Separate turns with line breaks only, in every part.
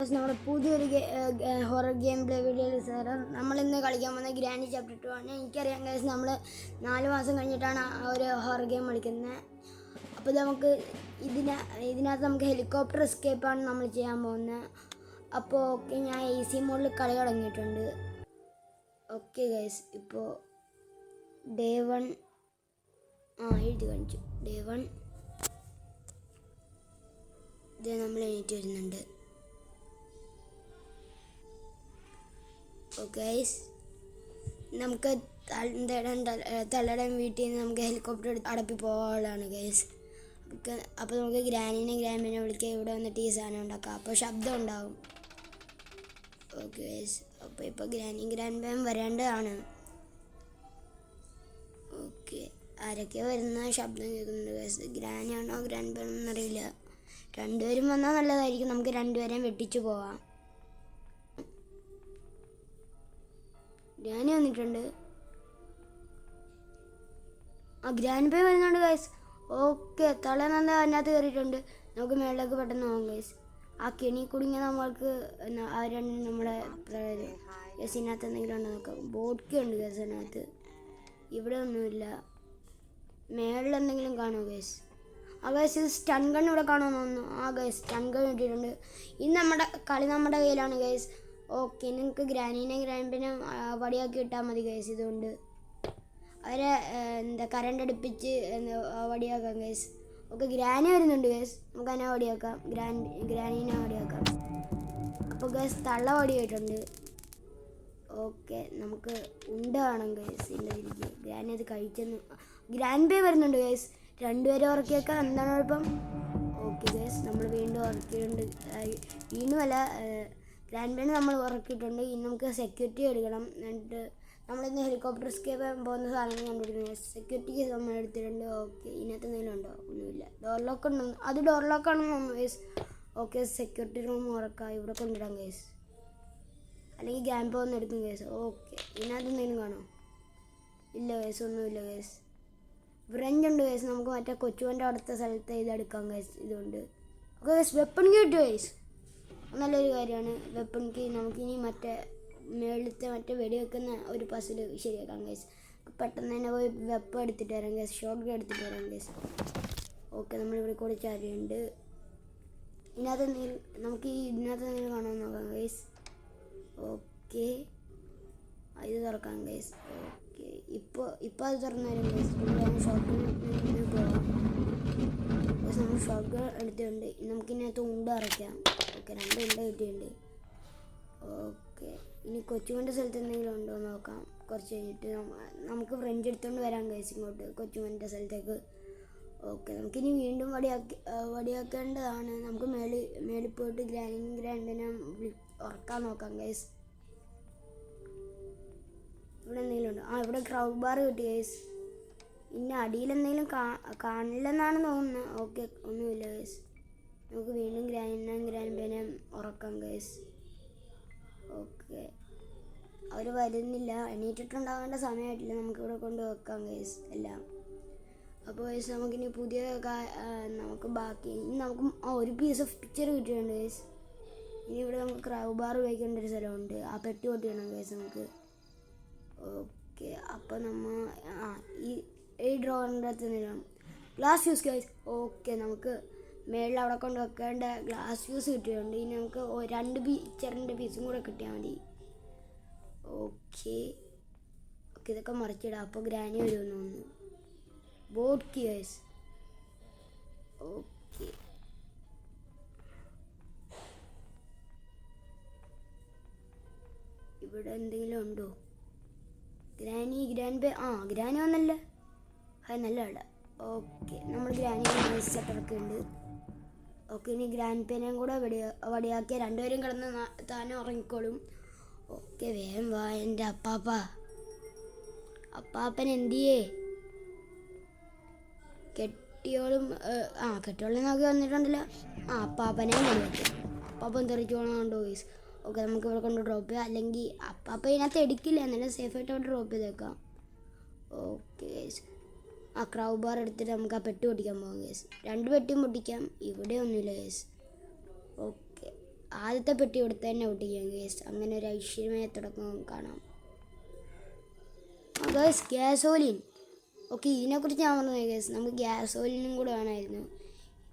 നമ്മുടെ പുതിയൊരു horror game play വീഡിയോയിൽ സാർ നമ്മളിന്ന് കളിക്കാൻ പോകുന്ന ഗ്രാനി ചാപ്റ്റർ 2 ആണ്. എനിക്കറിയാം ഗൈസ്, നമ്മൾ 4 മാസം കഴിഞ്ഞിട്ടാണ് ആ ഒരു ഹൊറർ ഗെയിം കളിക്കുന്നത്. അപ്പോൾ നമുക്ക് ഇതിനകത്ത് നമുക്ക് ഹെലികോപ്റ്റർ എസ്കേപ്പാണ് നമ്മൾ ചെയ്യാൻ പോകുന്നത്. അപ്പോൾ ഓക്കെ, ഞാൻ ഈസി മോഡിൽ കളി തുടങ്ങിയിട്ടുണ്ട്. ഓക്കെ ഗൈസ്, ഇപ്പോൾ ഡേ 1 എഴുതി കാണിച്ചു. ഡേ 1 ഇത് നമ്മൾ എണീറ്റ് വരുന്നുണ്ട്. ഗൈസ്, നമുക്ക് തള്ളടം വീട്ടിൽ നിന്ന് നമുക്ക് ഹെലികോപ്റ്റർ എടുത്ത് അടപ്പി പോകാനുള്ളതാണ് ഗൈസ്. അപ്പോൾ നമുക്ക് ഗ്രാൻഡിനെ വിളിക്കുക, ഇവിടെ വന്നിട്ട് ഈ സാധനം ഉണ്ടാക്കാം. അപ്പോൾ ശബ്ദം ഉണ്ടാകും. ഓക്കെ ഗൈസ്, അപ്പോൾ ഇപ്പോൾ ഗ്രാൻഡ് വരേണ്ടതാണ്. ഓക്കെ, ആരൊക്കെ വരുന്ന ശബ്ദം കേൾക്കുന്നുണ്ട് ഗൈസ്. ഗ്രാനാണോ ഗ്രാൻഡ് പാൻ എന്നറിയില്ല. രണ്ടുപേരും വന്നാൽ നല്ലതായിരിക്കും, നമുക്ക് രണ്ടുപേരെയും വെട്ടിച്ചു പോവാം. ഗ്രാനി വന്നിട്ടുണ്ട്. ഗ്രാൻഡ് പേ വരുന്നുണ്ട് ഗൈസ്. ഓക്കെ, തളനന്ദ അതിനകത്ത് കയറിയിട്ടുണ്ട്. നമുക്ക് മേളിലേക്ക് പെട്ടെന്ന് പോകാം ഗൈസ്. ആ കെണി കുടുങ്ങിയ നമ്മൾക്ക് നമ്മളെ ഗൈസ് ഇതിനകത്ത് എന്തെങ്കിലും ഉണ്ടോ നോക്കാം. ബോട്ട്ക്ക് ഉണ്ട് ഗൈസ് അതിനകത്ത്. ഇവിടെ ഒന്നുമില്ല. മേളിൽ എന്തെങ്കിലും കാണുമോ ഗൈസ്? ഗൈസ്, ഇത് സ്റ്റൺ ഗൺ ഇവിടെ കാണുമെന്ന് തോന്നുന്നു. ഗൈസ്, സ്റ്റൺ ഗൺ ഇട്ടിട്ടുണ്ട്. ഇനി നമ്മുടെ കയ്യിലാണ് ഗൈസ്. ഓക്കെ, നിങ്ങൾക്ക് ഗ്രാൻഡിനെ വടിയാക്കി ഇട്ടാൽ മതി ഗൈസ്. ഇതുകൊണ്ട് അവരെ കറണ്ട് അടുപ്പിച്ച് വടിയാക്കാം ഗൈസ്. ഓക്കെ, ഗ്രാനി വരുന്നുണ്ട് ഗൈസ്. നമുക്ക് അതിനെ വടിയാക്കാം. ഗ്രാനീനെ വടിയാക്കാം. അപ്പോൾ ഗൈസ്, തള്ള വടിയായിട്ടുണ്ട്. ഓക്കെ, നമുക്ക് ഉണ്ട വേണം ഗൈസ്. ഇതിൻ്റെ തിരിച്ച് ഗ്രാനി അത് കഴിച്ചെന്ന്. ഗ്രാൻഡ് പേ വരുന്നുണ്ട് ഗൈസ്. രണ്ടുപേരെ ഉറക്കിയേക്കാം. എന്താണ് കുഴപ്പം? ഓക്കെ ഗൈസ്, നമ്മൾ വീണ്ടും ഉറക്കിയിട്ടുണ്ട്. വീണ്ടുമല്ല, ഗ്രാൻഡ് പേന് നമ്മൾ ഉറക്കിയിട്ടുണ്ട്. ഇനി നമുക്ക് സെക്യൂരിറ്റി എടുക്കണം. എന്നിട്ട് നമ്മളിന്ന് ഹെലികോപ്റ്റർ എസ്കേപ്പ് പോകുന്ന സാധനങ്ങൾ കണ്ടുപിടിക്കുന്നത്. സെക്യൂരിറ്റിക്ക് നമ്മൾ എടുത്തിട്ടുണ്ട്. ഓക്കെ, ഇതിനകത്ത് എന്തെങ്കിലും ഉണ്ടോ? ഒന്നുമില്ല. ഡോർ ലോക്ക് ഉണ്ടോ? അത് ഡോർ ലോക്കാണെന്ന് തോന്നുന്നു ഗൈസ്. ഓക്കെ, സെക്യൂരിറ്റി റൂം ഉറക്കാം. ഇവിടെ കൊണ്ടിടാം ഗൈസ്. അല്ലെങ്കിൽ ഗ്രാൻഡ് പേ ഒന്ന് എടുക്കും ഗൈസ്. ഓക്കെ, ഇതിനകത്ത് എന്തെങ്കിലും കാണോ? ഇല്ല ഗൈസ്, ഒന്നുമില്ല ഗൈസ്. ഫ്രഞ്ച് ഉണ്ട് ഗൈസ്. നമുക്ക് മറ്റേ കൊച്ചുവൻ്റെ അടുത്ത സ്ഥലത്ത് ഇതെടുക്കാം ഗൈസ്. ഇതുകൊണ്ട് ഓക്കെ ഗൈസ്, വെപ്പൺ കിട്ടും ഗൈസ്. നല്ലൊരു കാര്യമാണ് വെപ്പൺ കീ. നമുക്കിനി മേളിലത്തെ വെടിവെക്കുന്ന ഒരു പസിൽ ശരിയാക്കാം ഗൈസ്. പെട്ടെന്ന് തന്നെ പോയി വെപ്പൺ എടുത്തിട്ട് വരാം ഗൈസ്. ഷോട്ട് ഗൺ എടുത്തിട്ട് വരാം ഗൈസ്. ഓക്കെ, നമ്മളിവിടെ കൂടെ ചാരിയുണ്ട്. നമുക്ക് ഇതിനകത്ത് എന്തെങ്കിലും കാണാമെന്ന് നോക്കാം ഗൈസ്. ഓക്കെ, ഇത് തുറക്കാം ഗൈസ്. ഓക്കെ, ഇപ്പോൾ അത് തുറന്നു വരും ഗൈസ്. ഷോട്ട് ഗൺ പോകാം ഗൈസ്. നമ്മൾ ഷോട്ട് ഗൺ എടുത്തിട്ടുണ്ട്. നമുക്കിതിനകത്ത് ഉണ്ട അറയ്ക്കാം. ഓക്കെ, 2 ഉണ്ട കിട്ടിയിട്ടുണ്ട്. ഓക്കെ, ഇനി കൊച്ചുമൻ്റെ സ്ഥലത്ത് എന്തെങ്കിലും ഉണ്ടോ എന്ന് നോക്കാം. കുറച്ച് കഴിഞ്ഞിട്ട് നമുക്ക് ഫ്രഞ്ച് എടുത്തുകൊണ്ട് വരാം ഗൈസ് ഇങ്ങോട്ട് കൊച്ചുമൻ്റെ സ്ഥലത്തേക്ക്. ഓക്കെ, നമുക്കിനി വീണ്ടും വടിയാക്കേണ്ടതാണ്. നമുക്ക് മേളിൽ പോയിട്ട് ഗ്രാൻഡിനെ ഉറക്കാൻ നോക്കാം ഗൈസ്. ഇവിടെ എന്തെങ്കിലും ഉണ്ടോ? ഇവിടെ ക്രൗഡ് ബാർ കിട്ടി ഗൈസ്. ഇനി അടിയിൽ എന്തെങ്കിലും കാണില്ലെന്നാണ് തോന്നുന്നത്. ഓക്കെ, ഒന്നുമില്ല ഗൈസ്. നമുക്ക് വീണ്ടും ഗ്രാൻഡ് പേനെ ഉറക്കാം ഗൈസ്. ഓക്കെ, അവർ വരുന്നില്ല. എണീറ്റിട്ടുണ്ടാകേണ്ട സമയമായിട്ടില്ല. നമുക്കിവിടെ കൊണ്ട് വെക്കാം ഗൈസ് എല്ലാം. അപ്പോൾ ഗൈസ്, നമുക്കിനി നമുക്ക് ബാക്കി നമുക്ക് ഒരു പീസ് ഓഫ് പിക്ചർ കിട്ടിയിട്ടുണ്ട് ഗൈസ്. ഇനി ഇവിടെ നമുക്ക് ക്രൗഡ് ബാർ ഉപയോഗിക്കേണ്ട ഒരു സ്ഥലമുണ്ട്. ആ പെട്ടി പൊട്ടിക്കണം ഗൈസ് നമുക്ക്. ഓക്കെ, അപ്പോൾ ഈ ഡ്രോറിൻ്റെ അടുത്ത് നിൽക്കണം. Glass fuse guys. ഓക്കെ, നമുക്ക് മേളിൽ അവിടെ കൊണ്ട് വെക്കേണ്ട ഗ്ലാസ് ഫ്യൂസ് കിട്ടിയിട്ടുണ്ട്. ഇനി നമുക്ക് 2 പിക്ചറിൻ്റെ പീസും കൂടെ കിട്ടിയാൽ മതി. ഓക്കെ, ഇതൊക്കെ മറിച്ചിടാം. അപ്പോൾ ഗ്രാനി വരുമെന്ന് തോന്നുന്നു. Boat key guys. ഓക്കെ, ഇവിടെ എന്തെങ്കിലും ഉണ്ടോ? ഗ്രാൻഡ് പേ ഗ്രാനി വന്നല്ലേ. നല്ല ആള്. ഓക്കെ, നമ്മൾ ഗ്രാനി സെറ്ററൊക്കെ ഉണ്ട്. ഓക്കെ, ഇനി ഗ്രാൻഡ് പേനെയും കൂടെ വടിയാക്കിയ രണ്ടുപേരും കിടന്ന് താനെ ഉറങ്ങിക്കോളും. ഓക്കെ, വേഗം വാ എൻ്റെ അപ്പാപ്പൻ എന്തിയേ? കെട്ടിയോളും നോക്കി വന്നിട്ടുണ്ടല്ലോ. അപ്പാപ്പനെ വടിയാക്കി. അപ്പാപ്പൻ തെറിച്ചോളാണ്ടോ ഗൈസ്. ഓക്കെ, നമുക്ക് ഇവിടെ കൊണ്ട് ഡ്രോപ്പ് ചെയ്യാം. അല്ലെങ്കിൽ അപ്പാപ്പ ഇതിനകത്ത് എടുക്കില്ല. എന്നാലും സേഫായിട്ട് അവിടെ ഡ്രോപ്പ് ചെയ്തേക്കാം. ഓക്കെ ഗൈസ്, ക്രൗഡ് ബാർ എടുത്തിട്ട് നമുക്ക് ആ പെട്ടി പൊട്ടിക്കാൻ പോകാം ഗൈസ്. 2 പെട്ടിയും പൊട്ടിക്കാം. ഇവിടെ ഒന്നുമില്ല ഗൈസ്. ഓക്കെ, ആ ആദ്യത്തെ പെട്ടി കൊടുത്ത് തന്നെ ഒട്ടിക്കാം ഗേസ്. അങ്ങനെ ഒരു ഐശ്വര്യമായ തുടക്കം കാണാം ഗേസ്. ഗ്യാസോലിൻ. ഓക്കെ, ഇതിനെക്കുറിച്ച് ഞാൻ പറഞ്ഞു ഗേസ്. നമുക്ക് ഗ്യാസോലിനും കൂടെ വേണമായിരുന്നു.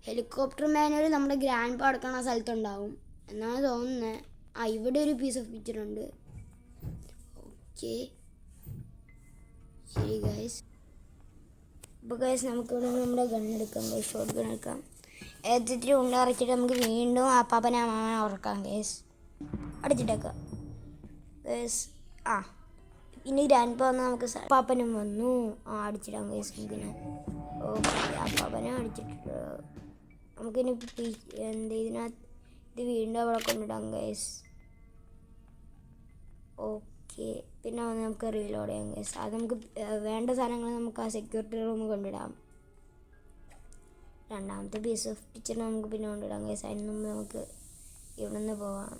ഹെലികോപ്റ്റർ മാനുവൽ നമ്മുടെ ഗ്രാൻഡ് പാ അടക്കണ സ്ഥലത്തുണ്ടാവും എന്നാണ് തോന്നുന്നത്. ഇവിടെ ഒരു പീസ് ഓഫ് പിക്ചർ ഉണ്ട്. ഓക്കെ, ശരി ഗൈസ്. അപ്പോൾ ഗൈസ് നമുക്കിവിടെ നമ്മുടെ ഗണ്ണെടുക്കാം ഗൈസ്. ഷോർട്ട് ഗൺ എടുക്കാം. ഏത്തിരി ഉണ്ട അടച്ചിട്ട് നമുക്ക് വീണ്ടും അപ്പാപ്പനെ അമ്മാമനെ ഉറക്കാം ഗൈസ്. അടച്ചിട്ടേക്കാം ഗൈസ്. ഇനി ഗ്രാൻഡ് പാ വന്നാൽ നമുക്ക് അപ്പാപ്പനും വന്നു. അടിച്ചിടാം ഗൈസ് നമുക്കിന്. ഓക്കെ, അപ്പാപ്പനെ അടിച്ചിട്ട് നമുക്കിനി ഇതിനകത്ത് ഇത് വീണ്ടും അവിടെ കൊണ്ടിടാം ഗൈസ്. ഓക്കെ, പിന്നെ നമുക്ക് റീലോഡ് ചെയ്യാം ഗൈസ്. അത് നമുക്ക് വേണ്ട സാധനങ്ങൾ നമുക്ക് ആ സെക്യൂരിറ്റി റൂം കൊണ്ടിടാം. രണ്ടാമത്തെ പീസ് ഓഫ് പിക്ചർ നമുക്ക് പിന്നെ കൊണ്ടിടാം ഗൈസ്. അതിന് മുമ്പ് നമുക്ക് ഇവിടെ നിന്ന് പോവാം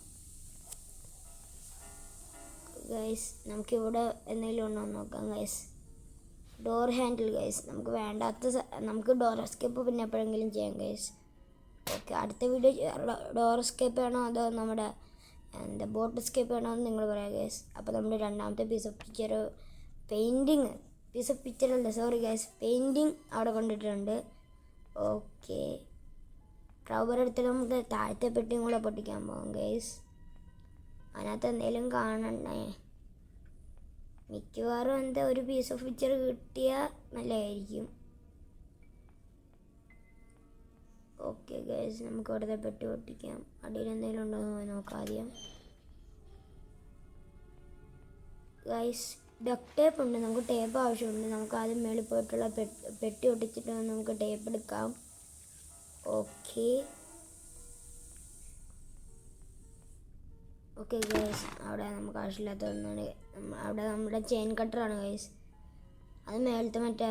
ഗൈസ്. നമുക്കിവിടെ എന്തെങ്കിലും ഉണ്ടോ എന്ന് നോക്കാം ഗൈസ്. Door handle guys. നമുക്ക് വേണ്ടാത്ത നമുക്ക് ഡോർ എസ്കേപ്പ് പിന്നെ എപ്പോഴെങ്കിലും ചെയ്യാം ഗൈസ്. ഓക്കെ, അടുത്ത വീഡിയോ ഡോർ എസ്കേപ്പ് ആണോ അതോ നമ്മുടെ ബോട്ട് എസ്കേപ്പ് ആണോ എന്ന് നിങ്ങൾ പറയാം ഗൈസ്. അപ്പോൾ നമ്മുടെ രണ്ടാമത്തെ piece of picture piece of picture അല്ല, സോറി ഗൈസ്, പെയിൻറ്റിങ് അവിടെ കൊണ്ടിട്ടുണ്ട്. ഓക്കെ, റബ്ബർ എടുത്തിട്ട് നമുക്ക് താഴത്തെ പെട്ടിയും കൂടെ പൊട്ടിക്കാൻ പോകാം ഗൈസ്. അതിനകത്ത് എന്തെങ്കിലും കാണണേ. മിക്കവാറും ഒരു പീസ് ഓഫ് പിക്ചർ കിട്ടിയാൽ നല്ലതായിരിക്കും. ഓക്കെ ഗൈസ്, നമുക്ക് അവിടുത്തെ പെട്ടി പൊട്ടിക്കാം. അടിയിൽ എന്തെങ്കിലും ഉണ്ടോ എന്ന് നോക്കാം ആദ്യം ഗൈസ്. ഡക്ക് ടേപ്പ് ഉണ്ട്, നമുക്ക് ടേപ്പ് ആവശ്യമുണ്ട്. നമുക്ക് ആദ്യം മേളിൽ പോയിട്ടുള്ള പെട്ടി ഒട്ടിച്ചിട്ട് നമുക്ക് ടേപ്പ് എടുക്കാം. ഓക്കെ ഓക്കെ ഗൈസ്, അവിടെ നമുക്ക് ആവശ്യമില്ലാത്ത ഒന്നാണ്. അവിടെ നമ്മുടെ ചെയിൻ കട്ടറാണ് ഗൈസ്. അത് മേളത്തെ മറ്റേ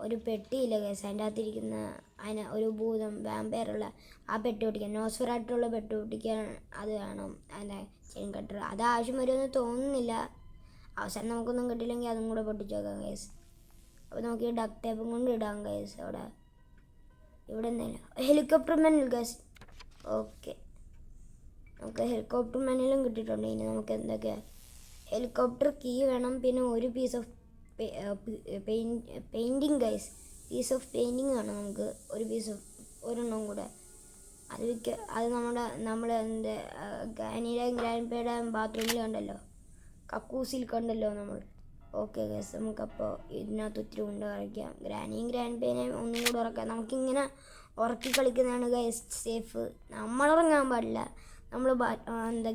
ഒരു പെട്ടിയില്ല ഗൈസ്, അതിൻ്റെ അകത്തിരിക്കുന്ന അതിന് ഒരു ഭൂതം വാമ്പയറുള്ള ആ പെട്ടി പൊട്ടിക്കാൻ, നോസ്ഫെറായിട്ടുള്ള പെട്ടി പൊട്ടിക്കാൻ അത് വേണം. അതിൻ്റെ ചെയിൻ കട്ടർ അത് ആവശ്യം വരുമെന്ന് തോന്നുന്നില്ല. അവസാനം നമുക്കൊന്നും കിട്ടിയില്ലെങ്കിൽ അതും കൂടെ പൊട്ടിച്ച് നോക്കാം ഗൈസ്. അപ്പോൾ നമുക്ക് ഈ ഡക്ക് ടേപ്പും കൊണ്ട് ഇടാം ഗൈസ്. ഇവിടെ എന്തെങ്കിലും ഹെലികോപ്റ്റർ മാനുവൽ ഗൈസ്. ഓക്കെ, നമുക്ക് ഹെലികോപ്റ്റർ മാനുവലും കിട്ടിയിട്ടുണ്ട്. ഇനി നമുക്ക് എന്തൊക്കെയാണ് ഹെലികോപ്റ്റർ കീ വേണം. പിന്നെ ഒരു piece of painting guys. Piece of painting വേണം നമുക്ക്. ഒരു പീസ് ഓഫ് ഒരെണ്ണം കൂടെ അത് നമ്മുടെ ഗ്രാനിയുടെയും ഗ്രാൻഡ് പേയുടെയും ബാത്റൂമിൽ കണ്ടല്ലോ, കക്കൂസിൽ കണ്ടല്ലോ നമ്മൾ. ഓക്കെ ഗൈസ്, നമുക്കപ്പോൾ ഇതിനകത്ത് ഒത്തിരി കൊണ്ട് ഉറയ്ക്കാം. ഗ്രാനിയും ഗ്രാൻഡ് പേനെയും ഒന്നും കൂടെ ഉറക്കാം. നമുക്കിങ്ങനെ ഉറക്കി കളിക്കുന്നതാണ് ഗൈസ് സേഫ്. നമ്മളുറങ്ങാൻ പാടില്ല. നമ്മൾ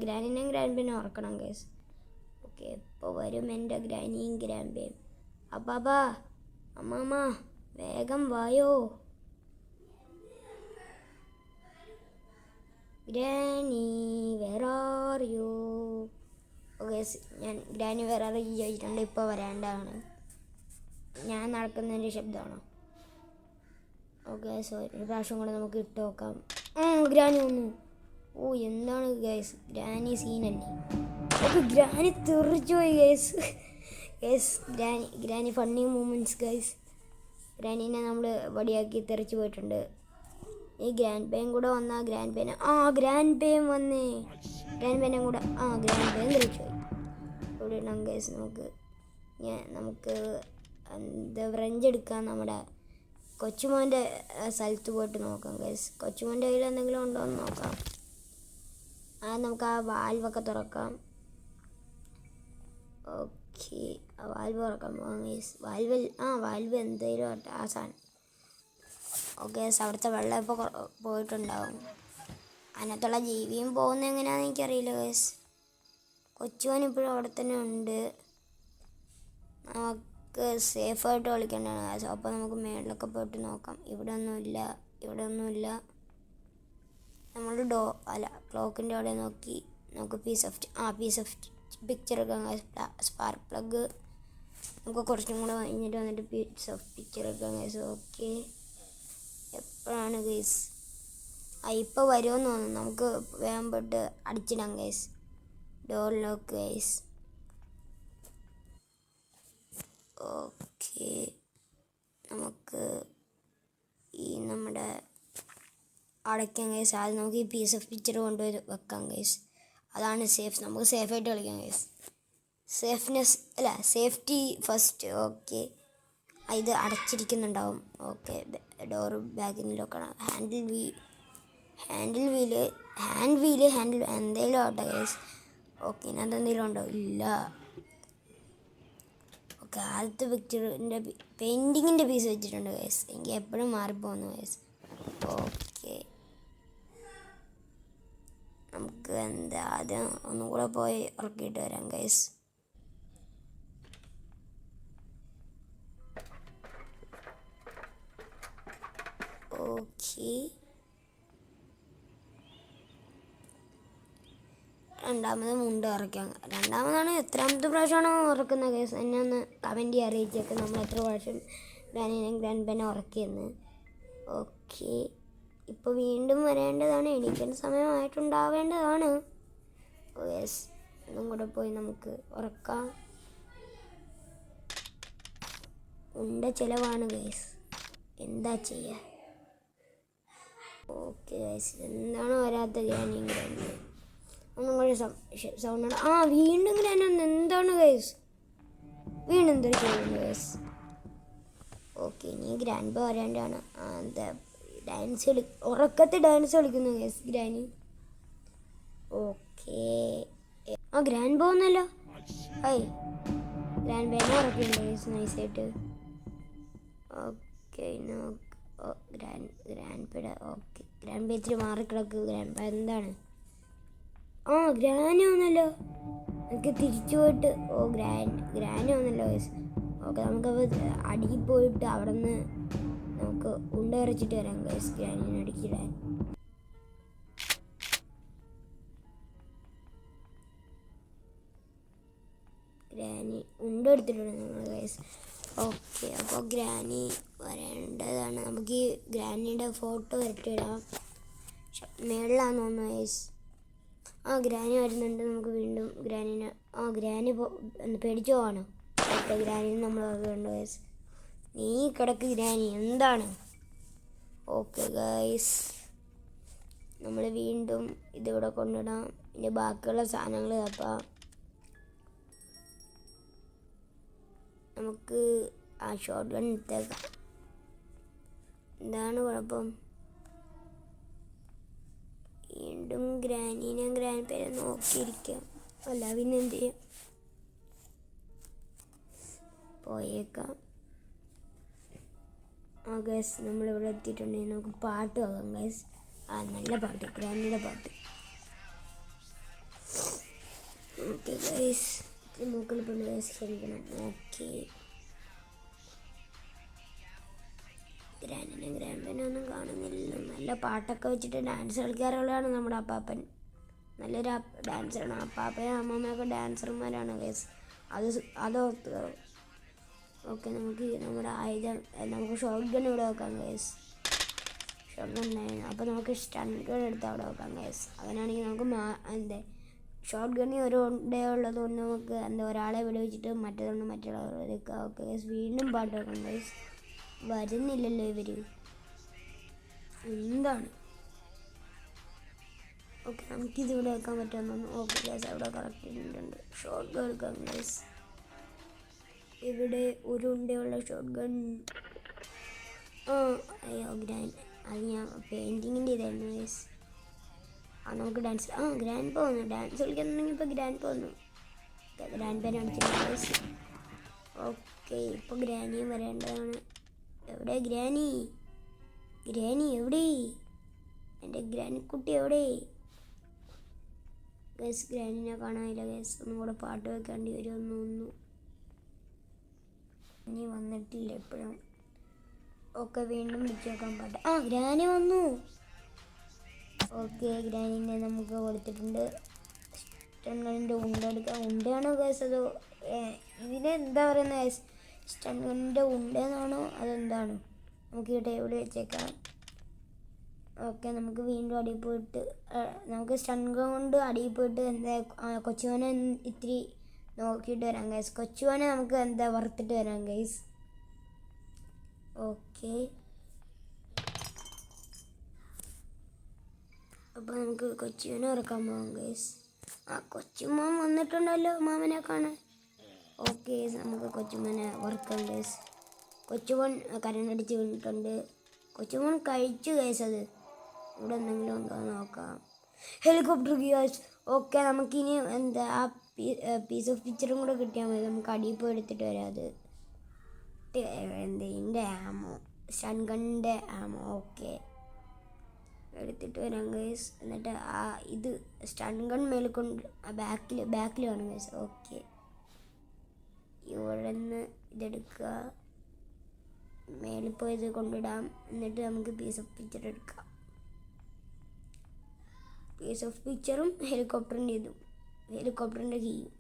ഗ്രാനിനെയും ഗ്രാൻഡ് പേനെയും ഉറക്കണം ഗൈസ്. ഓക്കെ, ഇപ്പോൾ വരും എൻ്റെ ഗ്രാനിയും ഗ്രാൻഡ് പേയും. അപ്പാ അമ്മാമ്മ വേഗം വായോ. Granny where are you? Okay, ഞാൻ ഗ്രാനി വേർ ആർ യു ചോദിച്ചിട്ടുണ്ട്. ഇപ്പോൾ വരാണ്ടാണ്. ഞാൻ നടക്കുന്നതിൻ്റെ ശബ്ദമാണോ? ഓക്കെ, സോറി, ഒരു പ്രാവശ്യം കൂടെ നമുക്ക് ഇട്ട് നോക്കാം. ഗ്രാനി വന്നു. എന്താണ് ഗൈസ്, ഗ്രാനി സീനല്ലേ? ഓക്കെ, ഗ്രാനി തെറിച്ചു പോയി guys. Granny funny moments guys. ഗ്രാനീനെ നമ്മൾ വടിയാക്കി തെറിച്ച് പോയിട്ടുണ്ട്. ഈ ഗ്രാൻഡ് പേയും കൂടെ വന്നാൽ ഗ്രാൻഡ് പേനെ ഗ്രാൻഡ് പേയും വന്നേ. ഗ്രാൻഡ് പേനെ കൂടെ ഗ്രാൻഡ് പേയും തെറിച്ച് പോയി. ഇവിടെ ഇടാം ഗൈസ്. നമുക്ക് ഫ്രഞ്ച് എടുക്കാം. നമ്മുടെ കൊച്ചുമോൻ്റെ സ്ഥലത്ത് പോയിട്ട് നോക്കാം ഗൈസ്. കൊച്ചുമോൻ്റെ കയ്യിൽ എന്തെങ്കിലും ഉണ്ടോ എന്ന് നോക്കാം. നമുക്ക് ആ വാൽവൊക്കെ തുറക്കാം. ഓക്കെ, വാൽവ് തുറക്കാൻ പോകാം ഗൈസ്. വാൽവ് എന്തെങ്കിലും ആട്ടെ, ആ സാധനം. ഓക്കെ, അവിടുത്തെ വെള്ളം ഇപ്പോൾ പോയിട്ടുണ്ടാവും. അതിനകത്തുള്ള ജീവിയും പോകുന്നത് എങ്ങനെയാണെന്ന് എനിക്കറിയില്ല ഗൈസ്. കൊച്ചുവൻ ഇപ്പോഴും അവിടെ തന്നെ ഉണ്ട്. നമുക്ക് സേഫായിട്ട് കളിക്കേണ്ടതാണ് ഗൈസ്. അപ്പോൾ നമുക്ക് മേളിലൊക്കെ പോയിട്ട് നോക്കാം. ഇവിടെ ഒന്നുമില്ല. നമ്മൾ ക്ലോക്കിൻ്റെ അവിടെ നോക്കി നമുക്ക് പീസ് ഓഫ് പിക്ചർ എടുക്കാം ഗൈസ്. സ്പാർക്ക് പ്ലഗ് നമുക്ക് കുറച്ചും കൂടെ കഴിഞ്ഞിട്ട് വന്നിട്ട് പീസ് ഓഫ് പിക്ചർ എടുക്കാം ഗൈസ്. ഓക്കെ, എപ്പോഴാണ് ഗൈസ്? ഇപ്പോൾ വരുമെന്ന് തോന്നുന്നു. നമുക്ക് വേഗം പോയിട്ട് അടിച്ചിടാം guys. Door lock guys. Okay, നമുക്ക് ഈ നമ്മുടെ അടയ്ക്കാം ഗൈസ്. ആദ്യം നമുക്ക് ഈ പീസ് ഓഫ് പിക്ചർ കൊണ്ടുപോയി വെക്കാം ഗൈസ്. അതാണ് സേഫ്. നമുക്ക് സേഫായിട്ട് കളിക്കാം ഗൈസ്. സേഫ്നെസ് അല്ല, സേഫ്റ്റി ഫസ്റ്റ്. ഓക്കെ, ഇത് അടച്ചിരിക്കുന്നുണ്ടാവും. ഓക്കെ, ഡോറ് ബാഗിൽ ലോക്കാണ്. ഹാൻഡ് വീല് എന്തെങ്കിലും ആവട്ടെ ഗൈസ്. ഓക്കെ, ഇതിനകത്ത് എന്തെങ്കിലും ഉണ്ടോ? ഇല്ല. ഓക്കെ, ആദ്യത്തെ പിക്ചറിൻ്റെ പെയിൻറ്റിങ്ങിൻ്റെ പീസ് വെച്ചിട്ടുണ്ട് ഗൈസ്. എനിക്ക് എപ്പോഴും മാറിപ്പോകുന്നു ഗൈസ്. ഓക്കെ, നമുക്ക് ആദ്യം ഒന്നും കൂടെ പോയി ഉറക്കിയിട്ട് വരാം ഗൈസ്. ഓക്കെ, രണ്ടാമത് മുണ്ട് ഉറക്കാം. രണ്ടാമതാണ് എത്രാമത്തെ പ്രാവശ്യമാണോ ഉറക്കുന്നത് കേസ് എന്നെ ഒന്ന് കമൻറ്റ് അറിയിച്ചേക്ക്, നമ്മൾ എത്ര പ്രാവശ്യം ഗ്രാൻഡ് പെന്നെ ഉറക്കിയെന്ന്. ഓക്കെ, ഇപ്പോൾ വീണ്ടും വരേണ്ടതാണ്. എണീക്കേണ്ട സമയമായിട്ടുണ്ടാവേണ്ടതാണ്. യെസ്, ഒന്നും കൂടെ പോയി നമുക്ക് ഉറക്കാം. ചിലവാണ് ഗൈസ്, എന്താ ചെയ്യുക. ഓക്കെ ഗൈസ്, എന്താണ് വരാത്ത ഗ്രാൻഡ് ഒന്നും കൂടെ സൗണ്ട്. വീണ്ടും ഗ്രാൻഡ് എന്താണ് ഗൈസ്, വീണ്ടും എന്തൊരു ചെയ്യുന്നു ഗൈസ്. ഓക്കെ, ഇനി ഗ്രാൻഡ് വരേണ്ടതാണ്. എന്താ ഉറക്കത്തിൽ ഡാൻസ് കളിക്കുന്നു ഗൈസ് ഗ്രാനി. ഓക്കെ, ഗ്രാൻഡ് പോകുന്നല്ലോ. ഗ്രാൻഡ് പേനെ ഉറക്കിയുണ്ട് ഗൈസ് നൈസായിട്ട്. ഓക്കെ, ഗ്രാൻഡ് പേടെ. ഓക്കെ, ഗ്രാൻഡ് പേ ഇത്തിരി മാറിക്കിടക്ക്. ഗ്രാൻഡ് പേ എന്താണ്? ഗ്രാനി വന്നല്ലോ. എനിക്ക് തിരിച്ചു പോയിട്ട് ഗ്രാനി വന്നല്ലോ ഗൈസ്. ഓക്കെ, നമുക്കപ്പോൾ അടിയിൽ പോയിട്ട് അവിടെ നിന്ന് നമുക്ക് ഉണ്ടരച്ചിട്ട് വരാം ഗൈസ്. ഗ്രാനിനെ അടിച്ചിടാൻ. ഗ്രാനി എടുത്തിട്ടുണ്ട് നമ്മൾ ഗൈസ്. ഓക്കെ, അപ്പോൾ ഗ്രാനി വരേണ്ടതാണ്. നമുക്ക് ഈ ഗ്രാനിയുടെ ഫോട്ടോ വരട്ടിടാം. മേളിലാന്ന് തോന്നുന്നു ഗൈസ്. ഗ്രാനി വരുന്നുണ്ട്. നമുക്ക് വീണ്ടും ഗ്രാനിനെ ഗ്രാനി പേടിച്ചു പോവാണ്. ഓക്കെ, ഗ്രാനിനെ നമ്മൾ ഓർക്കുന്നുണ്ട് ഗൈസ്. നീ കിടക്ക് ഗ്രാനി, എന്താണ്? ഓക്കെ ഗൈസ്, നമ്മൾ വീണ്ടും ഇതിവിടെ കൊണ്ടിടാം. ഇതിൻ്റെ ബാക്കിയുള്ള സാധനങ്ങൾ തപ്പാം. നമുക്ക് ഷോട്ട് ഗൺ എടുത്തേക്കാം. എന്താണ് കുഴപ്പം? വീണ്ടും ഗ്രാൻഡ് പേരെ നോക്കിയിരിക്കാം. അല്ല പിന്നെ എന്ത് ചെയ്യാം? പോയേക്കാം. ഗൈസ്, നമ്മളിവിടെ എത്തിയിട്ടുണ്ടെങ്കിൽ നമുക്ക് പാട്ട് വെക്കാം ഗൈസ്. നല്ല പാട്ട്, ഗ്രാൻഡിയുടെ പാട്ട്. ഓക്കെ ഗൈസ്, മൂക്കിൽ കൊണ്ട് ഗൈസ് ക്ഷമിക്കണം. ഓക്കെ, ഗ്രാൻഡ് പേനെ ഒന്നും കാണുന്നില്ല. നല്ല പാട്ടൊക്കെ വെച്ചിട്ട് ഡാൻസ് കളിക്കാറുള്ളതാണ് നമ്മുടെ അപ്പാപ്പൻ. നല്ലൊരു ഡാൻസറാണ്. അപ്പാപ്പയും അമ്മമ്മയൊക്കെ ഡാൻസർമാരാണ് ഗൈസ്. അതോർത്ത്. ഓക്കെ, നമുക്ക് നമ്മുടെ നമുക്ക് ഷോട്ട് ഗൺ ഇവിടെ വെക്കാം ഗൈസ്. ഷോട്ട് ഗൺ ഉണ്ടായിരുന്നു. അപ്പോൾ നമുക്ക് സ്റ്റൺ ഗൺ എടുത്ത് അവിടെ വെക്കാം ഗൈസ്. അങ്ങനെയാണെങ്കിൽ നമുക്ക് ഷോട്ട് ഗണ്ണിൽ ഒരു ഉണ്ടേ ഉള്ളതുകൊണ്ട് നമുക്ക് ഒരാളെ വെടിവെച്ചിട്ട് മറ്റൊരാളെ എടുക്കാം. ഓക്കെ ഗൈസ്, വീണ്ടും പാട്ട് വെക്കാം ഗൈസ്. വരുന്നില്ലല്ലോ ഇവർ, എന്താണ്? ഓക്കെ, നമുക്കിതിവിടെ വെക്കാൻ പറ്റുമെന്നു. ഓക്കെ ഗൈസ്, അവിടെ കറക്റ്റ് ഇട്ടുണ്ട്. ഷോട്ട് ഗൺ എടുക്കാം ഗൈസ്. ഇവിടെ ഒരു ഉണ്ടയുള്ള ഷോട്ട് ഗൺ. അയ്യോ, അത് ഞാൻ പെയിൻറ്റിങ്ങിൻ്റെ ഇതായിരുന്നു ഗൈസ്. നമുക്ക് ഡാൻസ് ഗ്രാൻഡ് പോകുന്നു. ഡാൻസ് കളിക്കുന്നുണ്ടെങ്കിൽ ഇപ്പോൾ ഗ്രാൻഡ് പോകുന്നു. ഗ്രാൻഡ് പേന അടിച്ചിട്ടുണ്ട് ഗൈസ്. ഓക്കെ, ഇപ്പോൾ ഗ്രാനിയും വരേണ്ടതാണ്. എവിടെ ഗ്രാനി? എവിടെ? എൻ്റെ ഗ്രാനിക്കുട്ടി എവിടെ? ഗൈസ്, ഗ്രാനിനെ കാണാനില്ല ഗൈസ്. ഒന്നും കൂടെ പാട്ട് വെക്കേണ്ടി വരുമെന്നു. ഇനി വന്നിട്ടില്ല എപ്പോഴും. ഓക്കെ, വീണ്ടും വിളിച്ചു നോക്കാൻ പാട്ട്. ഗ്രാനി വന്നു. ഓക്കെ, ഗ്രാനിനെ നമുക്ക് കൊടുത്തിട്ടുണ്ട്. സ്റ്റൺഗണിൻ്റെ ഉണ്ടെടുക്കാം. ഉണ്ടയാണോ ഗൈസ് അതോ ഇതിനെന്താ പറയുന്നത് ഗൈസ്? സ്റ്റൺഗണിൻ്റെ ഉണ്ടെന്നാണോ അതെന്താണ്? നമുക്ക് ഈ ടേബിൾ വെച്ചേക്കാം. ഓക്കെ, നമുക്ക് വീണ്ടും അടിയിൽ പോയിട്ട് നമുക്ക് സ്റ്റൺഗൺ കൊണ്ട് അടിയിൽ പോയിട്ട് കൊച്ചുവനെ ഇത്തിരി നോക്കിയിട്ട് വരാം ഗൈസ്. കൊച്ചുവനെ നമുക്ക് വറുത്തിട്ട് വരാം ഗൈസ്. ഓക്കെ, അപ്പോൾ നമുക്ക് കൊച്ചുവിനെ ഇറക്കാൻ പോകാം ഗൈസ്. കൊച്ചുമാൻ വന്നിട്ടുണ്ടല്ലോ മാമനെ കാണാൻ. ഓക്കെ, നമുക്ക് കൊച്ചുമോനെ വറുക്കാം ഗൈസ്. കൊച്ചുമോൻ കരണ്ടടിച്ച് വീണിട്ടുണ്ട്. കൊച്ചുമോൻ കഴിച്ചു ഗൈസ്. അത് ഇവിടെ എന്തെങ്കിലും ഉണ്ടോ നോക്കാം. Helicopter guys. ഓക്കെ, നമുക്കിനി എന്താ ആ പീസ് ഓഫ് പിക്ചറും കൂടെ കിട്ടിയാൽ മതി. നമുക്ക് അടിയിൽ പോയി എടുത്തിട്ട് വരാം. അത് ഇതിൻ്റെ ആമോ, ഷൺഗണിൻ്റെ ആമോ. ഓക്കെ, എടുത്തിട്ട് വരാം ഗൈസ്. എന്നിട്ട് ആ ഇത് ഷൺഗൺ മേലെ കൊണ്ട് ബാക്കിൽ വേണം ഗൈസ്. ഓക്കെ, ഇവിടെ നിന്ന് ഇതെടുക്കുക, മേളിൽ പോയത് കൊണ്ടിടാം. എന്നിട്ട് നമുക്ക് പീസ് ഓഫ് പിക്ചർ എടുക്കാം. പീസ് ഓഫ് പിക്ചറും ഹെലികോപ്റ്ററിൻ്റെ കീയും.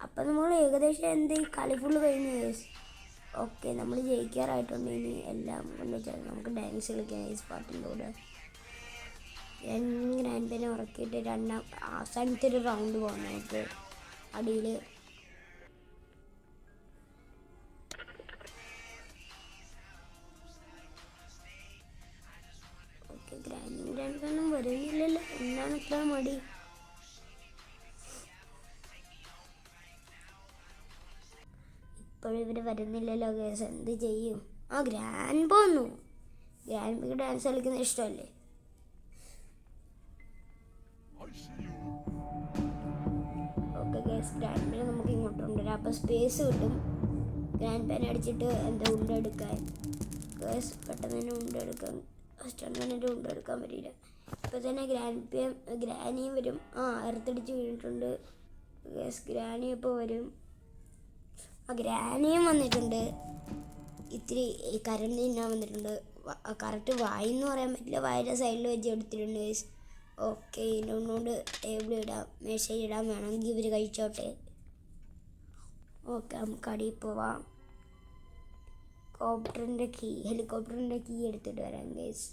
അപ്പം നമ്മൾ ഏകദേശം ഈ കളി ഫുള്ള് കഴിഞ്ഞു ഗൈസ്. ഓക്കെ, നമ്മൾ ജയിക്കാറായിട്ടുണ്ട്. ഇനി എല്ലാം കൊണ്ട് വെച്ചാൽ നമുക്ക് ഡാൻസ് കളിക്കാം ഈ പാട്ടിൻ്റെ കൂടെ. ഗ്രാൻഡ് ഉറക്കിയിട്ട് അവസാനത്തെ ഒരു റൗണ്ട് പോകാം നമുക്ക് അടിയിൽ. ഓക്കെ, ഗ്രാൻഡൊന്നും വരുന്നില്ലല്ലോ. എന്താണ് ഇത്ര മടി? ഇപ്പോഴും ഇവർ വരുന്നില്ലല്ലോ ഗൈസ്. എന്ത് ചെയ്യും? ഗ്രാൻഡ് പോന്നു. ഗ്രാൻഡ് ഡാൻസ് കളിക്കുന്നത് ഇഷ്ടമല്ലേ? ഓക്കെ ഗൈസ്, ഗ്രാൻഡ് നമുക്ക് ഇങ്ങോട്ട് കൊണ്ടുവരാം. അപ്പോൾ സ്പേസ് കിട്ടും. ഗ്രാൻഡ് പാൻ അടിച്ചിട്ട് എന്താ ഉണ്ടെടുക്കാൻ ഗൈസ്. പെട്ടെന്ന് തന്നെ ഉണ്ടെടുക്കാൻ. സ്റ്റണ്ണിൻ്റെ ഉണ്ടെടുക്കാൻ പറ്റില്ല. ഇപ്പോൾ തന്നെ ഗ്രാനിയും വരും. എർത്തടിച്ച് വീണിട്ടുണ്ട് ഗൈസ്. ഗ്രാനി ഇപ്പോൾ വരും. ഗ്രാനിയും വന്നിട്ടുണ്ട്. ഇത്തിരി കരണ്ട് തിന്നാൻ വന്നിട്ടുണ്ട്. കറക്റ്റ് വായിന്ന് പറയാൻ പറ്റില്ല. വായുടെ സൈഡിൽ വെച്ച് എടുത്തിട്ടുണ്ട് ഗൈസ്. ഓക്കെ, ഇതിനൊന്നുകൊണ്ട് ടേബിൾ ഇടാം, മേശയിൽ ഇടാൻ വേണമെങ്കിൽ ഇവർ കഴിച്ചോട്ടെ. ഓക്കെ, നമുക്ക് അടിയിൽ പോവാം. ഹെലികോപ്റ്ററിൻ്റെ കീ എടുത്തിട്ട് വരാം ഗൈസ്.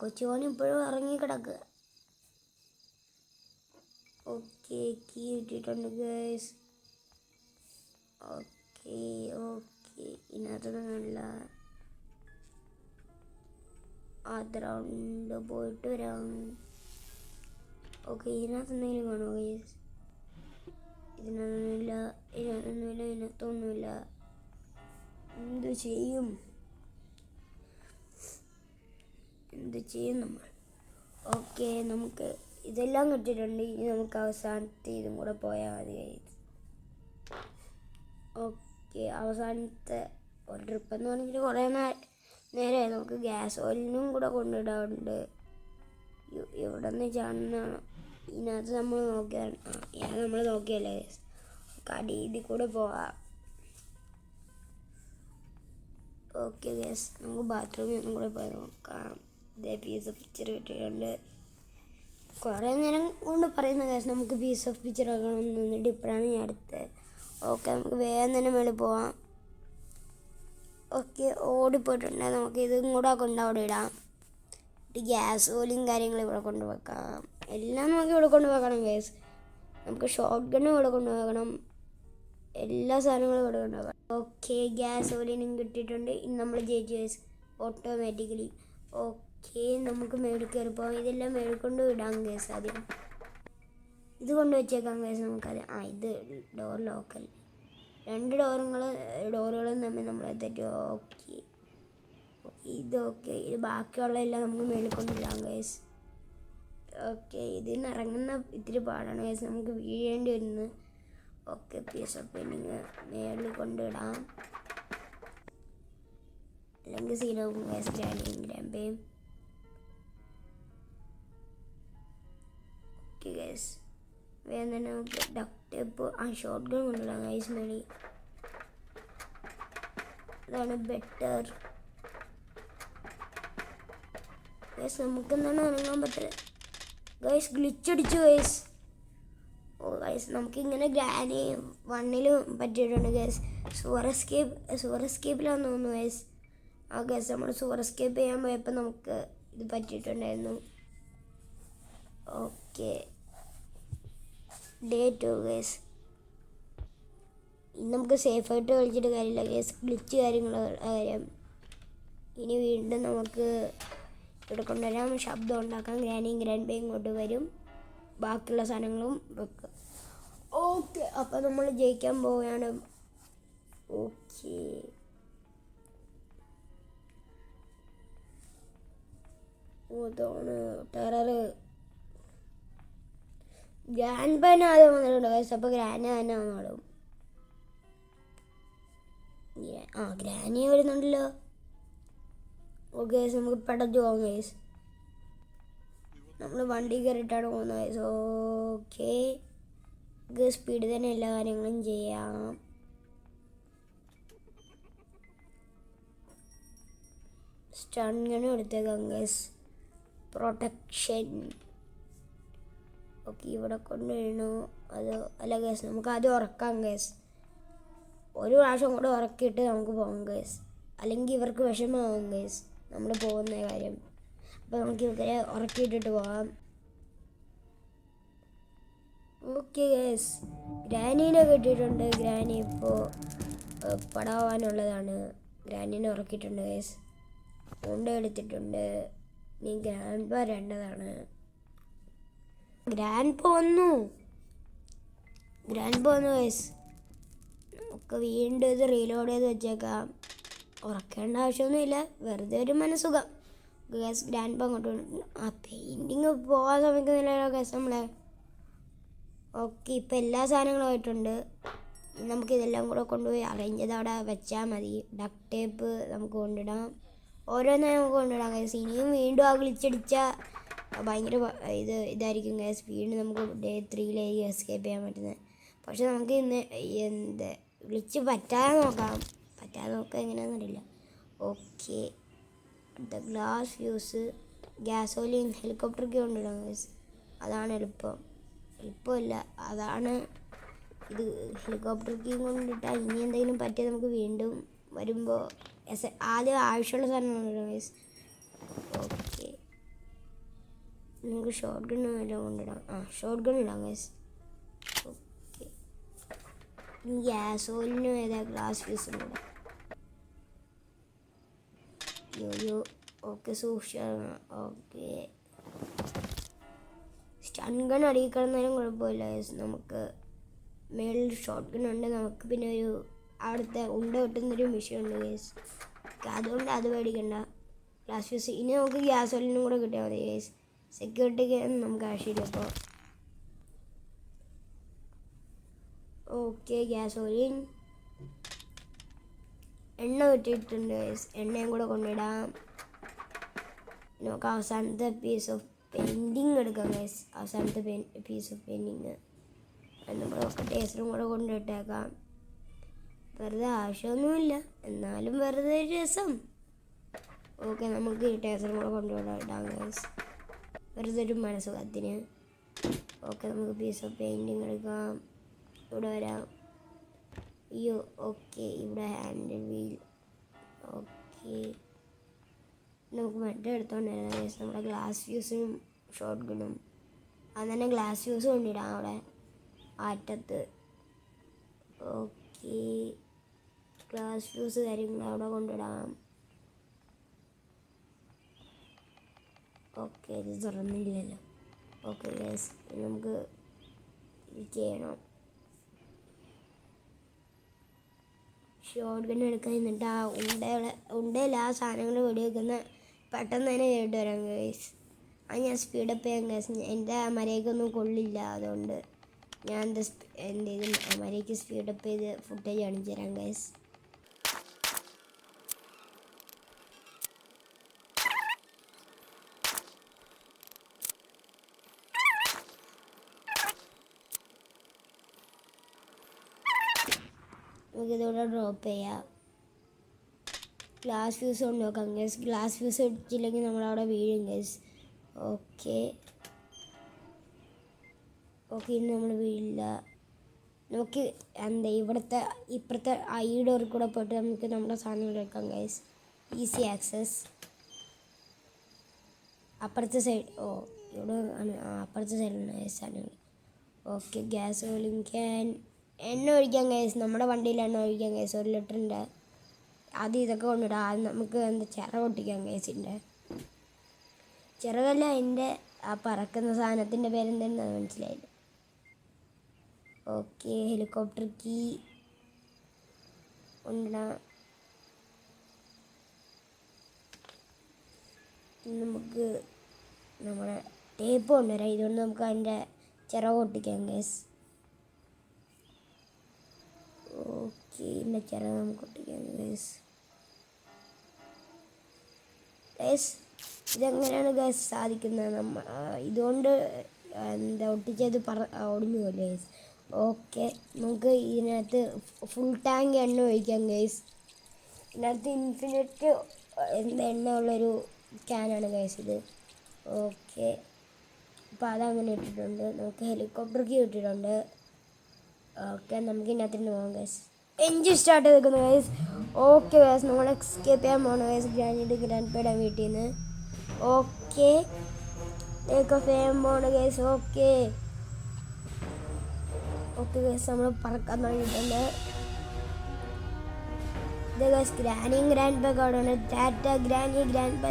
കൊച്ചുമോൻ ഇപ്പോഴും ഇറങ്ങി കിടക്കുക. ഓക്കെ, കീ ഇട്ടിട്ടുണ്ട് ഗൈസ്. ഓക്കെ, ഇതിനകത്തൊന്നുമില്ല. ആദ്യ റൗണ്ട് പോയിട്ട് വരാം. ഓക്കെ, ഇതിനകത്ത് എന്തെങ്കിലും കാണുമോ ഗൈസ്? ഇതിനൊന്നുമില്ല. എന്ത് ചെയ്യും നമ്മൾ? ഓക്കെ, നമുക്ക് ഇതെല്ലാം കിട്ടിയിട്ടുണ്ട്. ഇനി നമുക്ക് അവസാനത്തെ ഇതും കൂടെ പോയാൽ മതി ഗൈസ്. ഓക്കെ, അവസാനത്തെ ഒരു ട്രിപ്പ് എന്ന് പറഞ്ഞിട്ട് കുറേ നേരെ നമുക്ക് ഗ്യാസ് ഓയിലിനും കൂടെ കൊണ്ടിടാറുണ്ട്. ഇവിടെ നിന്ന് ചാടുന്നതാണ്. ഇതിനകത്ത് നമ്മൾ നോക്കിയല്ലേ ഗൈസ്. ഇതിൽ കൂടെ പോവാം. ഓക്കെ ഗൈസ്, നമുക്ക് ബാത്റൂമിൽ ഒന്നും കൂടെ പോയി നോക്കാം. ഇതേ പീസ് ഓഫ് പിക്ചർ കിട്ടിയിട്ടുണ്ട്. കുറേ നേരം കൊണ്ട് പറയുന്ന ഗൈസ് നമുക്ക് പീസ് ഓഫ് പിക്ചർ ആക്കണമെന്ന്. എന്നിട്ട് ഇപ്പോഴാണ് ഞാൻ അടുത്തത്. ഓക്കെ, നമുക്ക് വേഗം തന്നെ മേളിൽ പോവാം. ഓക്കെ, ഓടിപ്പോയിട്ടുണ്ട്. നമുക്ക് ഇതും കൂടെ കൊണ്ട് അവിടെ ഇടാം. ഗ്യാസ് ഓയിലും കാര്യങ്ങളും ഇവിടെ കൊണ്ടുവെക്കാം. എല്ലാം നമുക്ക് ഇവിടെ കൊണ്ടുവെക്കണം ഗൈസ്. നമുക്ക് ഷോട്ട് ഗണ്ണും ഇവിടെ കൊണ്ടുവെക്കണം. എല്ലാ സാധനങ്ങളും ഇവിടെ കൊണ്ടുവെക്കണം. ഓക്കെ, ഗ്യാസ് ഓയിലിനും കിട്ടിയിട്ടുണ്ട്. ഇനി നമ്മൾ ജയിച്ചു ഗൈസ് ഓട്ടോമാറ്റിക്കലി. ഓക്കെ, നമുക്ക് മേടിൽ കയറി പോകാം. ഇതെല്ലാം മേടിക്കൊണ്ട് ഇടാം ഗൈസ്. ആദ്യം ഇത് കൊണ്ട് വെച്ചേക്കാം ഗൈസ്. നമുക്കത് ഇത് ഡോർ ലോക്കൽ. 2 ഡോറുകളും തമ്മിൽ നമ്മൾ തെറ്റും. ഓക്കെ, ഇത് ബാക്കിയുള്ള എല്ലാം നമുക്ക് മേളിൽ കൊണ്ടിടാം ഗൈസ്. ഓക്കെ, ഇതിന് ഇറങ്ങുന്ന ഇത്തിരി പാടാണ് ഗൈസ്. നമുക്ക് വീഴേണ്ടി വരുന്നത്. ഓക്കെ, പീസ് ഓഫ് പെയിൻറ്റിങ് മേളിൽ കൊണ്ടിടാം. അല്ലെങ്കിൽ സീനാവും ഗൈസ്. ഗ്രാൻഡേയും ഓക്കെ ഗൈസ്. വേഗം തന്നെ നമുക്ക് ഡക്ട് ടേപ്പ് ഷോട്ട് ഗൺ കൊണ്ടിടാം ഗൈസ് മേളി. അതാണ് ബെറ്റർ ഗൈസ്. നമുക്ക് എന്താണ് ഇറങ്ങാൻ പറ്റില്ല ഗൈസ്. ഗ്ലിച്ചടിച്ചു ഗൈസ്. ഗൈസ്, നമുക്കിങ്ങനെ ഗ്രാനി 1 പറ്റിയിട്ടുണ്ട് ഗൈസ്. സുവർ എസ്കേപ്പിലാന്ന് തോന്നുന്നു ഗൈസ്. ഗൈസ്, നമ്മൾ സുവർ എസ്കേപ്പ് ചെയ്യാൻ പോയപ്പോൾ നമുക്ക് ഇത് പറ്റിയിട്ടുണ്ടായിരുന്നു. Okay, day 2 guys. ഇനി നമുക്ക് സേഫായിട്ട് കളിച്ചിട്ട് കാര്യമില്ല ഗൈസ്. ഗ്ലിച്ച് കാര്യങ്ങൾ കാര്യം
ഇനി വീണ്ടും നമുക്ക് ഇവിടെ കൊണ്ടുവരാം, ശബ്ദം ഉണ്ടാക്കാം. ഗ്രാനിയും ഗ്രാൻഡ് ബേയും ഇങ്ങോട്ട് വരും, ബാക്കിയുള്ള സാധനങ്ങളും വെക്കുക. ഓക്കെ, അപ്പോൾ നമ്മൾ ജയിക്കാൻ പോവുകയാണ്. ഓക്കെ, അതാണ് ടെറർ. ഗ്രാൻഡ് ബേനെ ആദ്യം വന്നിട്ടുണ്ട് ഗൈസ്. അപ്പോൾ ഗ്രാനി തന്നെ വന്നോളും. ഗ്രാനി വരുന്നുണ്ടല്ലോ. ഓക്കെ, നമുക്ക് പെട്ടെന്ന് പോകാം ഗൈസ്. നമ്മൾ വണ്ടി കയറിയിട്ടാണ് പോകുന്നത് ഗൈസ്. ഓക്കെ, സ്പീഡ് തന്നെ എല്ലാ കാര്യങ്ങളും ചെയ്യാം. സ്റ്റൺ ഗണ്ണും എടുത്തേക്കാം ഗൈസ്, പ്രൊട്ടക്ഷൻ. ഓക്കെ, ഇവിടെ കൊണ്ടുവരണോ അത് അല്ല ഗൈസ്, നമുക്ക് ആദ്യം ഉറക്കാം ഗൈസ്. ഒരു പ്രാവശ്യം കൂടെ ഉറക്കിയിട്ട് നമുക്ക് പോകാം ഗൈസ്, അല്ലെങ്കിൽ ഇവർക്ക് വിഷമമാകും ഗൈസ് നമ്മൾ പോകുന്ന കാര്യം. അപ്പോൾ നമുക്ക് ഇവരെ ഉറക്കിയിട്ടിട്ട് പോകാം. ഓക്കെ ഗൈസ്, ഗ്രാനീനെ കിട്ടിയിട്ടുണ്ട്. ഗ്രാനി ഇപ്പോൾ പടാവാനുള്ളതാണ്. ഗ്രാനീനെ ഉറക്കിയിട്ടുണ്ട് ഗൈസ്, കൊണ്ട് എടുത്തിട്ടുണ്ട്. നീ ഗ്രാൻഡ് പാ വരേണ്ടതാണ്. ഗ്രാൻഡ് പാ വന്നു ഗൈസ്. നമുക്ക് വീണ്ടും ഇത് റീലോഡ് ചെയ്ത് വെച്ചേക്കാം. ഉറക്കേണ്ട ആവശ്യമൊന്നുമില്ല, വെറുതെ ഒരു മനസ്സുഖം. ഗൈസ്, ഗ്രാൻഡ് പാ അങ്ങോട്ട് പെയിൻറ്റിങ് പോകാൻ ശ്രമിക്കുന്നില്ലല്ലോ ഗൈസ് നമ്മളെ. ഓക്കെ, ഇപ്പം എല്ലാ സാധനങ്ങളും ആയിട്ടുണ്ട്. നമുക്കിതെല്ലാം കൂടെ കൊണ്ടുപോയി അറേഞ്ച് ചെയ്ത് അവിടെ വെച്ചാൽ മതി. ഡക്ട് ടേപ്പ് നമുക്ക് കൊണ്ടിടാം, ഓരോന്നും നമുക്ക് കൊണ്ടിടാം ഗൈസ്. ഇനിയും വീണ്ടും ആ വിളിച്ചടിച്ച ഭയങ്കര ഇതായിരിക്കും ഗൈസ്. വീണ്ടും നമുക്ക് ഡേ 3 എസ്കേപ്പ് ചെയ്യാൻ പറ്റുന്നത്. പക്ഷെ നമുക്ക് ഇന്ന് വിളിച്ച് പറ്റാതെ നോക്കാം എങ്ങനെയാണെന്നറിയില്ല. ഓക്കെ, ഗ്ലാസ് ഫ്യൂസ്, ഗ്യാസോലിൻ, ഹെലികോപ്റ്റർക്ക് കൊണ്ടിടാം ഗൈസ്. അതാണ് എളുപ്പമില്ല, അതാണ് ഇത്. ഹെലികോപ്റ്റർക്ക് കൊണ്ടിട്ടാൽ ഇനി എന്തെങ്കിലും പറ്റിയാൽ നമുക്ക് വീണ്ടും വരുമ്പോൾ ആദ്യം ആവശ്യമുള്ള സാധനങ്ങൾ ഗൈസ്. ഓക്കെ, നമുക്ക് ഷോർട്ട് ഗണ്ണ് എല്ലാം കൊണ്ടിടാം. ഷോർട്ട് ഗൺ ഇടാം ഗൈസ്. ഓക്കെ, ഗ്യാസ് ഓയിലിന് ഏതാ ഗ്ലാസ് ഫ്യൂസ് ഇടാം. യോ ഓക്കെ, സൂക്ഷിച്ചാണ്. ഓക്കെ, സ്റ്റൺ ഗൺ അടിയിൽ കിടന്നാലും കുഴപ്പമില്ല ഗൈസ്. നമുക്ക് മേളിൽ ഷോർട്ട് ഗൺ ഉണ്ട്. നമുക്ക് പിന്നെ ഒരു അവിടുത്തെ ഉണ്ട കിട്ടുന്നൊരു മിഷനുണ്ട് ഗൈസ്. അതുകൊണ്ട് അത് പേടിക്കണ്ട. ഗ്ലാസ് ഫ്യൂസ് ഇനി നമുക്ക് ഗ്യാസ് ഓയിലിനും കൂടെ കിട്ടിയാൽ മതി ഗൈസ്. സെക്യൂരിറ്റിക്ക് നമുക്ക് ആവശ്യമില്ല ഇപ്പോൾ. ഓക്കെ, ഗ്യാസ് ഓയിൽ, എണ്ണ കിട്ടിയിട്ടുണ്ട് ഗൈസ്. എണ്ണയും കൂടെ കൊണ്ടിടാം. നമുക്ക് അവസാനത്തെ പീസ് ഓഫ് പെയിൻറ്റിങ് എടുക്കാം ഗൈസ്. അവസാനത്തെ പീസ് ഓഫ് പെയിൻറ്റിങ് നമ്മൾ ടേസ്റ്ററും കൂടെ കൊണ്ടിട്ടേക്കാം. വെറുതെ ആവശ്യമൊന്നുമില്ല, എന്നാലും വെറുതെ ഒരു രസം. ഓക്കെ, നമുക്ക് ഈ ടേസ്റ്ററും കൂടെ കൊണ്ടുവിടാം ഗൈസ്, വെറുതെ ഒരു മനസ്സുഖത്തിന്. ഓക്കെ, നമുക്ക് പീസ് ഓഫ് പെയിൻറ്റിങ് എടുക്കാം. ഇവിടെ വരാം. അയ്യോ, ഓക്കെ, ഇവിടെ ഹാൻഡിൽ വീൽ. ഓക്കെ, നമുക്ക് മറ്റേ എടുത്തോണ്ടിരുന്ന ഗൈസ് നമ്മുടെ ഗ്ലാസ് ഫ്യൂസും ഷോർട്ട് ഗണ്ണും. അത് തന്നെ ഗ്ലാസ് ഫ്യൂസ് കൊണ്ടിടാം അവിടെ അറ്റത്ത്. ഓക്കെ, ഗ്ലാസ് ഫ്യൂസ് കാര്യങ്ങൾ അവിടെ കൊണ്ടിടാം. ഓക്കെ, ഇത് തുറന്നില്ലല്ലോ. ഓക്കെ ഗൈസ്, നമുക്ക് ഇത് ചെയ്യണം. ഷോർട്ട് ഗൺ എടുക്കാൻ എന്നിട്ട് ആ ഉണ്ടയിൽ ആ സാധനങ്ങൾ വെടിവെക്കുന്ന പെട്ടെന്ന് തന്നെ കേട്ട് വരാം ഗൈസ്. അത് ഞാൻ സ്പീഡപ്പ് ചെയ്യാം ഗൈസ്. എൻ്റെ മര്യാദക്കൊന്നും കൊള്ളില്ല, അതുകൊണ്ട് ഞാൻ എന്ത് ചെയ്ത് മര്യാദയ്ക്ക് സ്പീഡപ്പ് ചെയ്ത് ഫുട്ടേജ് കാണിച്ചു തരാം ഗൈസ്. നമുക്കിതോടെ ഡ്രോപ്പ് ചെയ്യാം. ഗ്ലാസ് ഫ്യൂസ് കൊണ്ട് നോക്കാം ഗൈസ്. ഗ്ലാസ് ഫ്യൂസ് ഇട്ടില്ലെങ്കിൽ നമ്മളവിടെ വീഴും ഗൈസ്. ഓക്കെ, ഇനി നമ്മൾ വീഴില്ല. നമുക്ക് ഇപ്പുറത്തെ ഈ ഡോറിൽ കൂടെ പോയിട്ട് നമുക്ക് നമ്മുടെ സാധനങ്ങൾ എടുക്കാം ഗൈസ്. Easy access. അപ്പുറത്തെ സൈഡ് ഇവിടെ ആണ്. അപ്പുറത്തെ സൈഡിലാണ് ഗൈസ് സാധനങ്ങൾ. Okay, gas oiling can. എണ്ണ ഒഴിക്കാം ഗൈസ്. നമ്മുടെ വണ്ടിയിൽ എണ്ണ ഒഴിക്കാം ഗൈസ്. 1 ലിറ്ററിൻ്റെ ആദ്യം ഇതൊക്കെ കൊണ്ടിടാം. ആദ്യം നമുക്ക് എന്താ ചിറക് ഒട്ടിക്കാം കേസിൻ്റെ. ചിറകല്ല, അതിൻ്റെ ആ പറക്കുന്ന സാധനത്തിൻ്റെ പേരെന്താണെന്ന് മനസ്സിലായില്ല. ഓക്കെ, ഹെലികോപ്റ്റർ കീ കൊണ്ടിടാം. നമുക്ക് നമ്മുടെ ടേപ്പ് കൊണ്ടുവരാം. ഇതുകൊണ്ട് നമുക്ക് അതിൻ്റെ ചിറക് ഒട്ടിക്കാം ഗൈസ്. ഓക്കെ, ഇതിൻ്റെ ചിറക് നമുക്ക് ഒട്ടിക്കാം ഗൈസ്. ഗൈസ് ഇതെങ്ങനെയാണ് ഗൈസ് സാധിക്കുന്നത്? ഇതുകൊണ്ട് എന്താ ഒട്ടിച്ചത് ഒടിഞ്ഞു പോലെ ഗൈസ്. ഓക്കെ, നമുക്ക് ഇതിനകത്ത് ഫുൾ ടാങ്ക് എണ്ണ ഒഴിക്കാം ഗൈസ്. ഇതിനകത്ത് ഇൻഫിനിറ്റ് എണ്ണ ഉള്ളൊരു ക്യാനാണ് ഗൈസ് ഇത്. ഓക്കെ, അപ്പോൾ അതങ്ങനെ ഇട്ടിട്ടുണ്ട്. നമുക്ക് ഹെലികോപ്റ്റർ കീ ഇട്ടിട്ടുണ്ട്. ഓക്കെ, നമുക്ക് ഇതിനകത്തിന് പോകാം ഗൈസ്. എൻജിൻ സ്റ്റാർട്ട് ചെയ്തിരിക്കുന്നു ഗൈസ്. ഓക്കെ ഗൈസ്, നമ്മൾ എസ്കേപ്പ് ചെയ്യാൻ പോകണം ഗൈസ് ഗ്രാൻഡ്പയുടെ വീട്ടിൽ നിന്ന്. ഓക്കെ, ടേക്ക് ഓഫ് ചെയ്യാൻ പോകണം ഗൈസ്. ഓക്കെ ഓക്കെ ഗൈസ്, നമ്മൾ പറക്കാൻ തുടങ്ങിയിട്ടുണ്ട്. ഇത് ഗൈസ് ഗ്രാനിയും ഗ്രാൻഡ് ഒക്കെ അവിടെയാണ്. ടാറ്റ ഗ്രാനി ഗ്രാൻഡ് പ,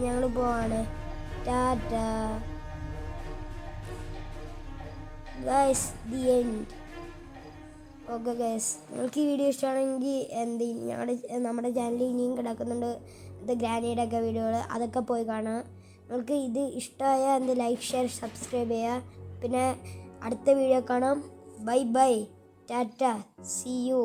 ഞങ്ങൾ പോവാണ്. Tata guys, the end. Okay guys, നിങ്ങൾക്ക് ഈ വീഡിയോ ഇഷ്ടമാണെങ്കിൽ നമ്മുടെ ചാനലിൽ ഇനിയും കിടക്കുന്നുണ്ട് ഗ്രാനിയുടെ ഒക്കെ വീഡിയോകൾ, അതൊക്കെ പോയി കാണാം. നിങ്ങൾക്ക് ഇത് ഇഷ്ടമായ ലൈക്ക്, ഷെയർ, സബ്സ്ക്രൈബ് ചെയ്യുക. പിന്നെ അടുത്ത വീഡിയോ കാണാം. Bye bye, tata, see U.